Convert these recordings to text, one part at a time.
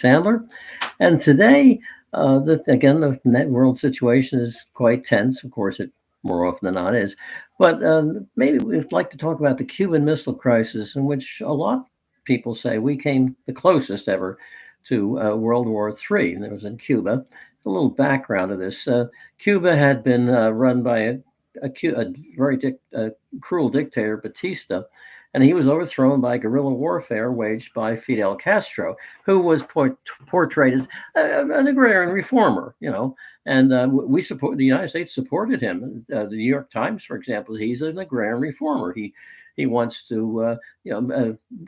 Sandler. And today, again, the net world situation is quite tense. Of course, it more often than not is. But maybe we'd like to talk about the Cuban Missile Crisis, in which a lot of people say we came the closest ever to World War III. And it was in Cuba. A little background of this: Cuba had been run by a very cruel dictator, Batista, and he was overthrown by guerrilla warfare waged by Fidel Castro, who was portrayed as an agrarian reformer, and we support the United States supported him. The New York Times, for example, he's an agrarian reformer. He wants to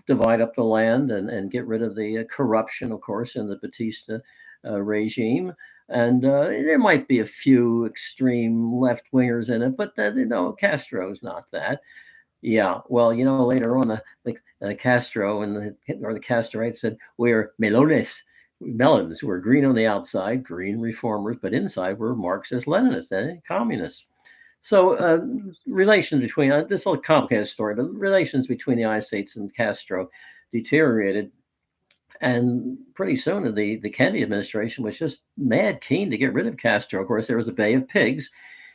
divide up the land and get rid of the corruption, of course, in the Batista regime. And there might be a few extreme left wingers in it, but Castro's not that. Yeah, well, later on, the Castro and the Castorites said we're melones, melons. We're green on the outside, green reformers, but inside we're Marxist, Leninists, and communists. So relations between this is a complicated story, but relations between the United States and Castro deteriorated, and pretty soon the Kennedy administration was just mad keen to get rid of Castro. Of course, there was a Bay of Pigs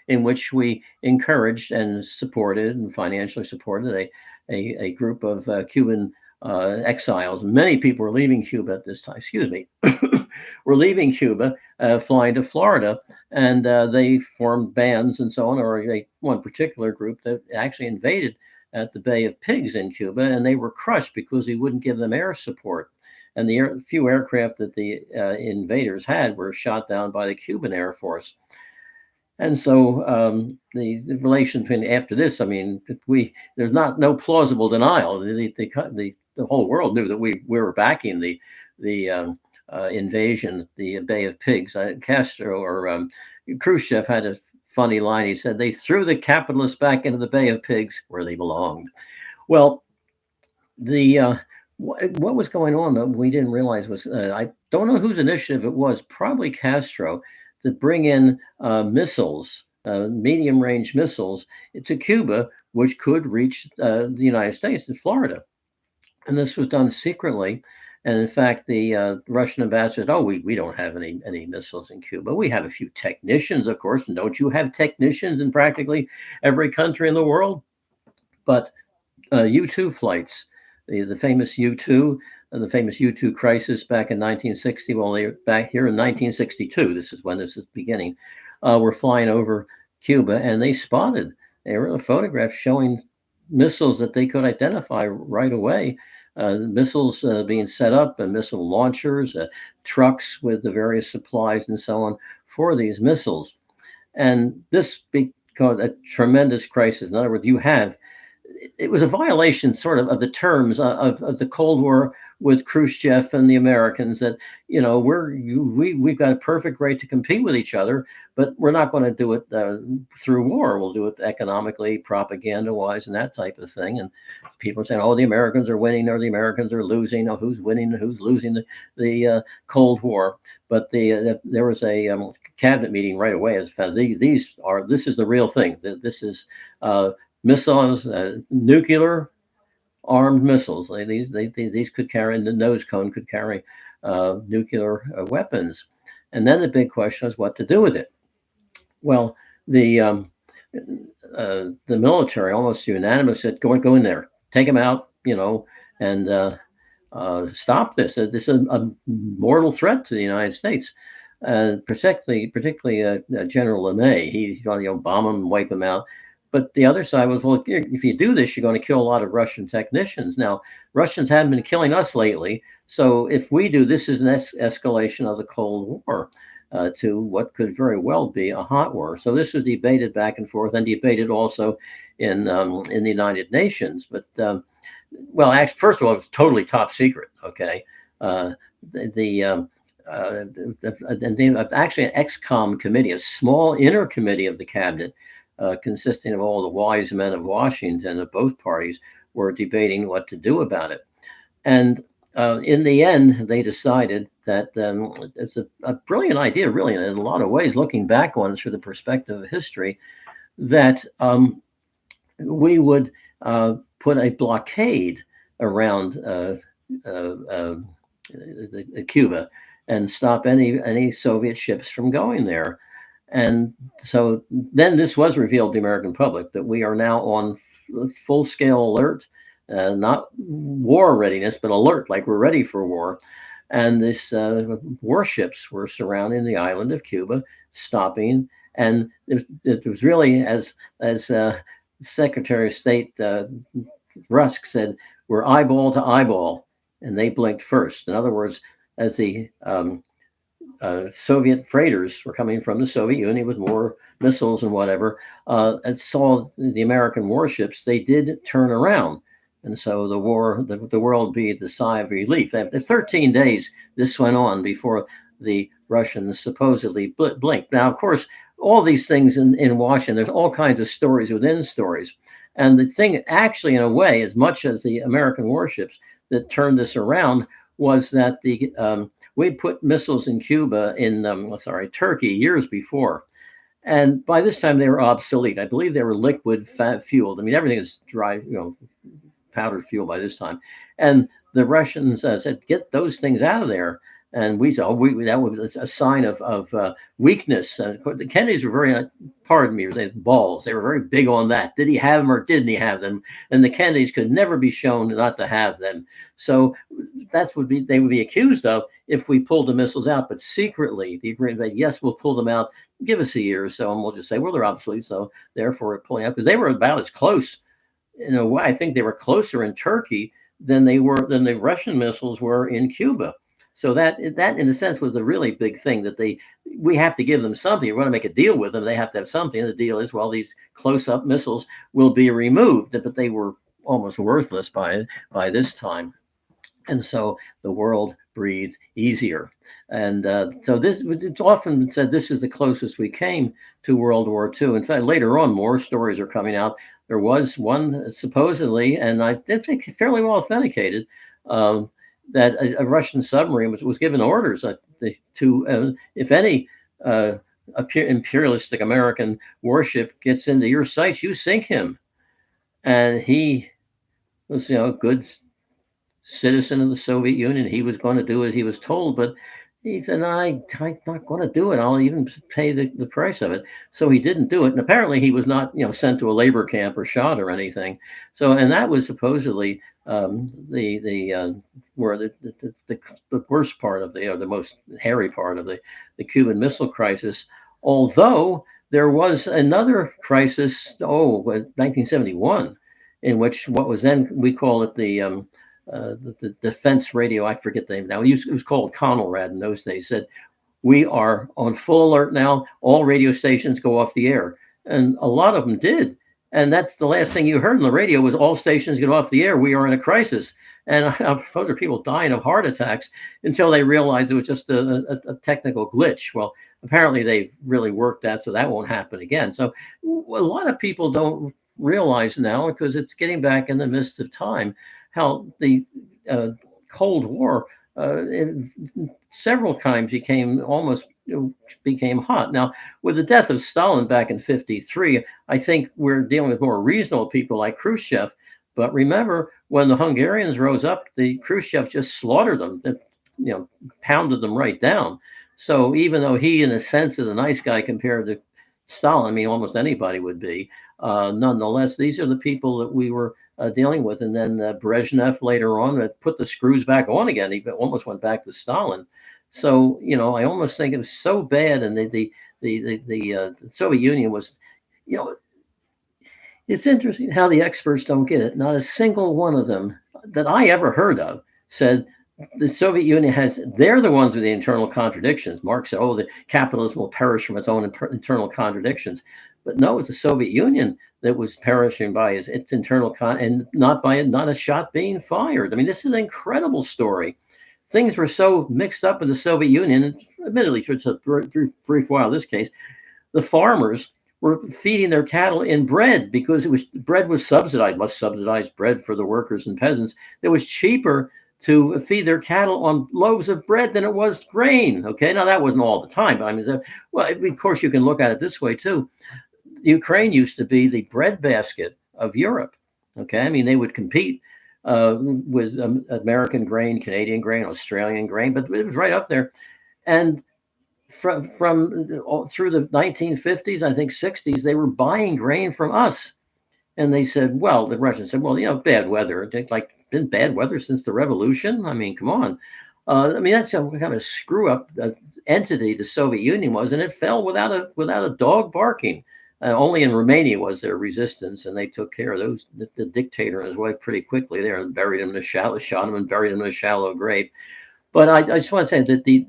in which we encouraged and supported and financially supported a group of Cuban exiles. Many people were leaving Cuba at this time. Excuse me. Were leaving Cuba, flying to Florida, and they formed bands and so on, or one particular group that actually invaded at the Bay of Pigs in Cuba, and they were crushed because we wouldn't give them air support. And the few aircraft that the invaders had were shot down by the Cuban Air Force. And so the relation between after this, I mean, there's no plausible denial. The whole world knew that we were backing the invasion, the Bay of Pigs. Castro or Khrushchev had a funny line. He said they threw the capitalists back into the Bay of Pigs where they belonged. Well, the what was going on that we didn't realize was I don't know whose initiative it was. Probably Castro to bring in missiles, medium range missiles to Cuba, which could reach the United States and Florida. And this was done secretly. And in fact, the Russian ambassador said, "Oh, we don't have any missiles in Cuba. We have a few technicians, of course. And don't you have technicians in practically every country in the world?" But U-2 flights, the famous U-2, the famous U-2 crisis back in 1960. Well, they were back here in 1962. This is when this is beginning. Were flying over Cuba, and they were photographs showing missiles that they could identify right away. Missiles being set up, and missile launchers, trucks with the various supplies and so on for these missiles. And this became a tremendous crisis. In other words, it was a violation sort of the terms of the Cold War with Khrushchev and the Americans that, we've got a perfect right to compete with each other, but we're not going to do it through war. We'll do it economically, propaganda wise, and that type of thing. And people are saying, oh, the Americans are winning or the Americans are losing. Oh, who's winning and who's losing the Cold War? But there was a cabinet meeting right away. As found this is the real thing. This is missiles, nuclear armed missiles. These could carry, the nose cone could carry nuclear weapons. And then the big question is what to do with it. Well, the military almost unanimously said, go in there, take them out, and stop this. This is a mortal threat to the United States. Particularly General LeMay. He's going to bomb them, wipe them out. But the other side was, well, if you do this, you're going to kill a lot of Russian technicians. Now, Russians haven't been killing us lately. So if we do, this is an escalation of the Cold War to what could very well be a hot war. So this was debated back and forth and debated also in the United Nations. But, actually, first of all, it was totally top secret, okay? Actually an ex-com committee, a small inner committee of the cabinet, consisting of all the wise men of Washington of both parties, were debating what to do about it. And in the end, they decided that it's a brilliant idea, really, in a lot of ways, looking back on it through the perspective of history, that we would put a blockade around Cuba, and stop any Soviet ships from going there. And so then this was revealed to the American public that we are now on full scale alert, not war readiness, but alert, like we're ready for war. And this warships were surrounding the island of Cuba, stopping. And it was really, as Secretary of State Rusk said, we're eyeball to eyeball, and they blinked first. In other words, as the Soviet freighters were coming from the Soviet Union with more missiles and whatever, and saw the American warships, they did turn around. And so the world breathed a sigh of relief. After 13 days, this went on before the Russians supposedly blinked. Now, of course, all these things in Washington, there's all kinds of stories within stories. And the thing, actually, in a way, as much as the American warships that turned this around, was that we put missiles in Cuba Turkey years before. And by this time, they were obsolete. I believe they were liquid fueled. I mean, everything is dry, powdered fuel by this time. And the Russians said, get those things out of there. And we said, that was a sign of weakness. The Kennedys were very, pardon me, they balls. They were very big on that. Did he have them or didn't he have them? And the Kennedys could never be shown not to have them. So they would be accused of if we pulled the missiles out. But secretly, the agreement that, yes, we'll pull them out. Give us a year or so, and we'll just say, well, they're obsolete. So therefore, we're pulling out, because they were about as close. In a way, I think they were closer in Turkey than the Russian missiles were in Cuba. So that in a sense was a really big thing, that we have to give them something. We're going to make a deal with them. They have to have something. And the deal is, well, these close-up missiles will be removed, but they were almost worthless by this time. And so the world breathed easier. And so it's often said this is the closest we came to World War II. In fact, later on, more stories are coming out. There was one supposedly, and I think fairly well authenticated, that a Russian submarine was given orders to, if any imperialistic American warship gets into your sights, you sink him. And he was, a good citizen of the Soviet Union. He was going to do as he was told, but he said, I'm not going to do it. I'll even pay the price of it. So he didn't do it. And apparently he was not, sent to a labor camp or shot or anything. So, and that was supposedly the worst part of the most hairy part of the Cuban Missile Crisis. Although there was another crisis, 1971, in which what was then, we call it the defense radio, I forget the name now. It was called Conelrad in those days. Said, we are on full alert now. All radio stations go off the air, and a lot of them did. And that's the last thing you heard on the radio was all stations get off the air. We are in a crisis. And I suppose there are people dying of heart attacks until they realized it was just a technical glitch. Well, apparently they've really worked that, so that won't happen again. So a lot of people don't realize now, because it's getting back in the midst of time, how the Cold War several times became hot. Now, with the death of Stalin back in 1953, I think we're dealing with more reasonable people like Khrushchev. But remember, when the Hungarians rose up, the Khrushchev just slaughtered them, pounded them right down. So even though he, in a sense, is a nice guy compared to Stalin, I mean, almost anybody would be, nonetheless, these are the people that we were dealing with. And then Brezhnev later on put the screws back on again. He almost went back to Stalin. So, I almost think it was so bad. And the Soviet Union was, it's interesting how the experts don't get it. Not a single one of them that I ever heard of said the Soviet Union they're the ones with the internal contradictions. Marx said, the capitalism will perish from its own internal contradictions. But no, it's the Soviet Union that was perishing by its internal and not a shot being fired. I mean, this is an incredible story. Things were so mixed up in the Soviet Union, and admittedly, for a brief while, this case, the farmers were feeding their cattle in bread because bread was subsidized, much subsidized bread for the workers and peasants. It was cheaper to feed their cattle on loaves of bread than it was grain. Okay, now that wasn't all the time, but I mean, of course, you can look at it this way too. Ukraine used to be the breadbasket of Europe. Okay, I mean, they would compete with American grain, Canadian grain, Australian grain, but it was right up there. And through the 1950s, I think 60s, they were buying grain from us. And they said, well, the Russians said, well, bad weather. Like, been bad weather since the revolution. I mean, come on. I mean, that's what kind of screw up entity the Soviet Union was, and it fell without a dog barking. Only in Romania was there resistance, and they took care of the dictator and his wife pretty quickly there and buried him in a shallow, shot him and buried him in a shallow grave. But I just want to say that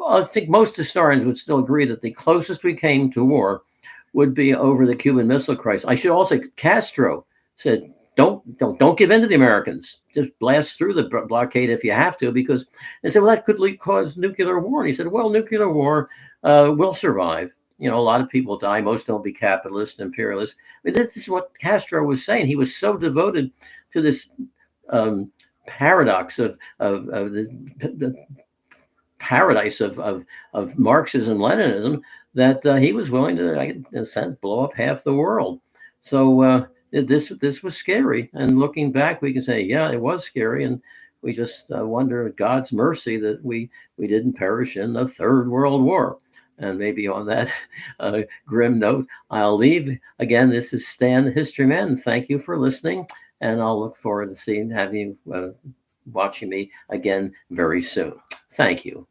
I think most historians would still agree that the closest we came to war would be over the Cuban Missile Crisis. I should also say Castro said, don't give in to the Americans. Just blast through the blockade if you have to, because they said, well, that could cause nuclear war. And he said, well, nuclear war will survive. A lot of people die. Most of them will be capitalist, imperialist. I mean, this is what Castro was saying. He was so devoted to this paradox of the paradise of Marxism, Leninism, that he was willing to, in a sense, blow up half the world. So this was scary. And looking back, we can say, yeah, it was scary, and we just wonder God's mercy that we didn't perish in the Third World War. And maybe on that grim note, I'll leave. Again, this is Stan, the History Man. Thank you for listening, and I'll look forward to having you watching me again very soon. Thank you.